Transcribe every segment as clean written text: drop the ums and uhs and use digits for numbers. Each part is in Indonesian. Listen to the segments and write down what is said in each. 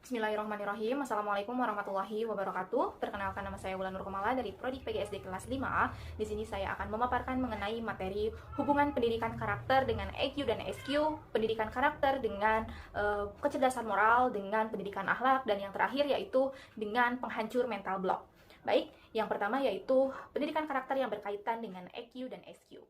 Bismillahirrahmanirrahim. Assalamualaikum warahmatullahi wabarakatuh. Perkenalkan, nama saya Wulan Nurkumala dari Prodi PGSD kelas 5A. Di sini saya akan memaparkan mengenai materi hubungan pendidikan karakter dengan EQ dan SQ, pendidikan karakter dengan kecerdasan moral, dengan pendidikan akhlak, dan yang terakhir yaitu dengan penghancur mental block. Baik, yang pertama yaitu pendidikan karakter yang berkaitan dengan EQ dan SQ.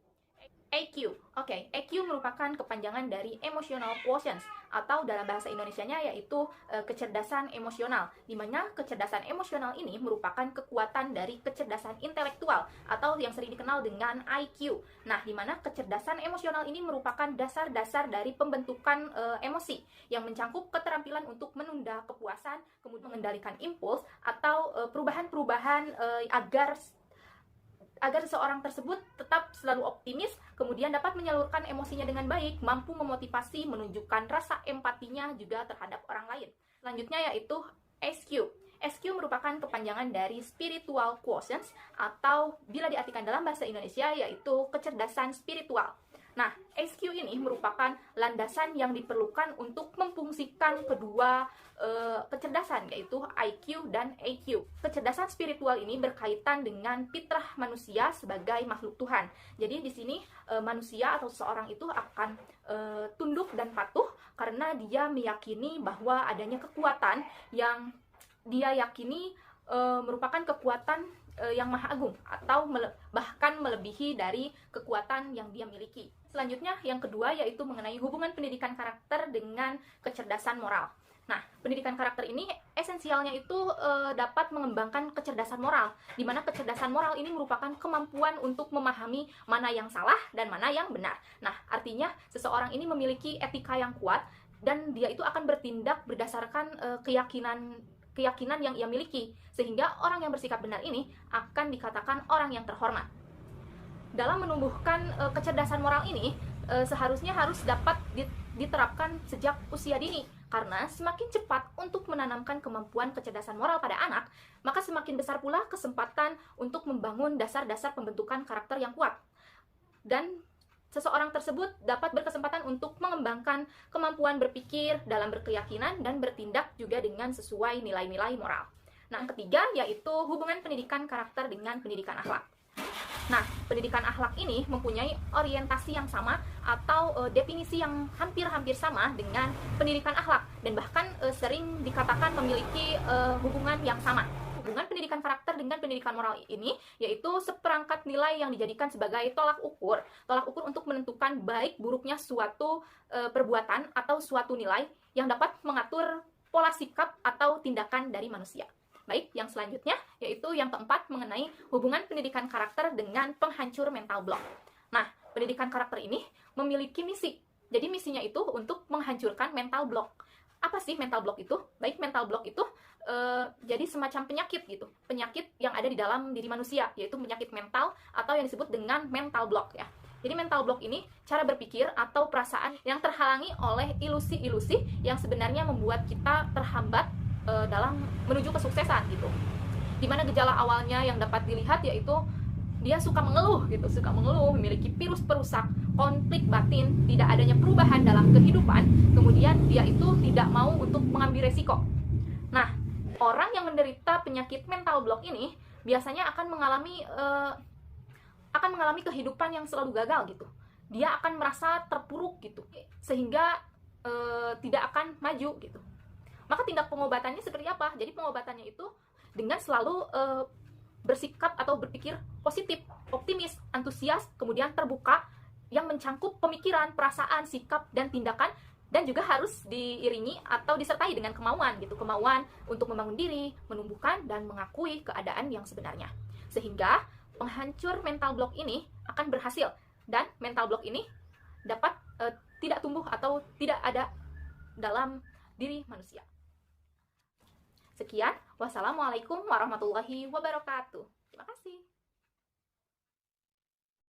EQ, oke, EQ merupakan kepanjangan dari Emotional Quotient atau dalam bahasa Indonesianya yaitu kecerdasan emosional, di mana kecerdasan emosional ini merupakan kekuatan dari kecerdasan intelektual atau yang sering dikenal dengan IQ. Nah, di mana kecerdasan emosional ini merupakan dasar-dasar dari pembentukan emosi yang mencangkup keterampilan untuk menunda kepuasan, kemudian mengendalikan impuls atau perubahan-perubahan agar seseorang tersebut tetap selalu optimis, kemudian dapat menyalurkan emosinya dengan baik, mampu memotivasi, menunjukkan rasa empatinya juga terhadap orang lain. Selanjutnya yaitu SQ. SQ merupakan kepanjangan dari Spiritual Quotient atau bila diartikan dalam bahasa Indonesia yaitu kecerdasan spiritual. Nah, SQ ini merupakan landasan yang diperlukan untuk memfungsikan kedua kecerdasan, yaitu IQ dan EQ. Kecerdasan spiritual ini berkaitan dengan fitrah manusia sebagai makhluk Tuhan. Jadi di sini manusia atau seseorang itu akan tunduk dan patuh karena dia meyakini bahwa adanya kekuatan yang dia yakini merupakan kekuatan yang maha agung atau bahkan melebihi dari kekuatan yang dia miliki. Selanjutnya yang kedua yaitu mengenai hubungan pendidikan karakter dengan kecerdasan moral. Nah, pendidikan karakter ini esensialnya itu dapat mengembangkan kecerdasan moral, di mana kecerdasan moral ini merupakan kemampuan untuk memahami mana yang salah dan mana yang benar. Nah, artinya seseorang ini memiliki etika yang kuat dan dia itu akan bertindak berdasarkan keyakinan yang ia miliki, sehingga orang yang bersikap benar ini akan dikatakan orang yang terhormat. Dalam menumbuhkan kecerdasan moral ini seharusnya harus dapat diterapkan sejak usia dini, karena semakin cepat untuk menanamkan kemampuan kecerdasan moral pada anak, maka semakin besar pula kesempatan untuk membangun dasar-dasar pembentukan karakter yang kuat. Dan seseorang tersebut dapat berkesempatan untuk mengembangkan kemampuan berpikir dalam berkeyakinan dan bertindak juga dengan sesuai nilai-nilai moral. Nah, yang ketiga yaitu hubungan pendidikan karakter dengan pendidikan akhlak. Nah, pendidikan akhlak ini mempunyai orientasi yang sama atau definisi yang hampir-hampir sama dengan pendidikan akhlak dan bahkan sering dikatakan memiliki hubungan yang sama. Hubungan pendidikan karakter dengan pendidikan moral ini yaitu seperangkat nilai yang dijadikan sebagai tolak ukur untuk menentukan baik buruknya suatu perbuatan atau suatu nilai yang dapat mengatur pola sikap atau tindakan dari manusia. Baik, yang selanjutnya yaitu yang keempat mengenai hubungan pendidikan karakter dengan penghancur mental block. Nah, pendidikan karakter ini memiliki misi. Jadi misinya itu untuk menghancurkan mental block. Apa sih mental block itu? Baik, mental block itu jadi semacam penyakit gitu. Penyakit yang ada di dalam diri manusia, yaitu penyakit mental atau yang disebut dengan mental block ya. Jadi mental block ini cara berpikir atau perasaan yang terhalangi oleh ilusi-ilusi yang sebenarnya membuat kita terhambat dalam menuju kesuksesan gitu. Dimana gejala awalnya yang dapat dilihat yaitu dia suka mengeluh, memiliki virus perusak, konflik batin, tidak adanya perubahan dalam kehidupan, kemudian dia itu tidak mau untuk mengambil resiko. Nah, orang yang menderita penyakit mental block ini biasanya akan mengalami kehidupan yang selalu gagal gitu. Dia akan merasa terpuruk gitu, sehingga tidak akan maju gitu. Maka tindak pengobatannya seperti apa? Jadi pengobatannya itu dengan selalu bersikap atau berpikir positif, optimis, antusias, kemudian terbuka yang mencangkup pemikiran, perasaan, sikap, dan tindakan, dan juga harus diiringi atau disertai dengan kemauan gitu, kemauan untuk membangun diri, menumbuhkan dan mengakui keadaan yang sebenarnya. Sehingga penghancur mental block ini akan berhasil dan mental block ini dapat tidak tumbuh atau tidak ada dalam diri manusia. Sekian, wassalamualaikum warahmatullahi wabarakatuh. Terima kasih.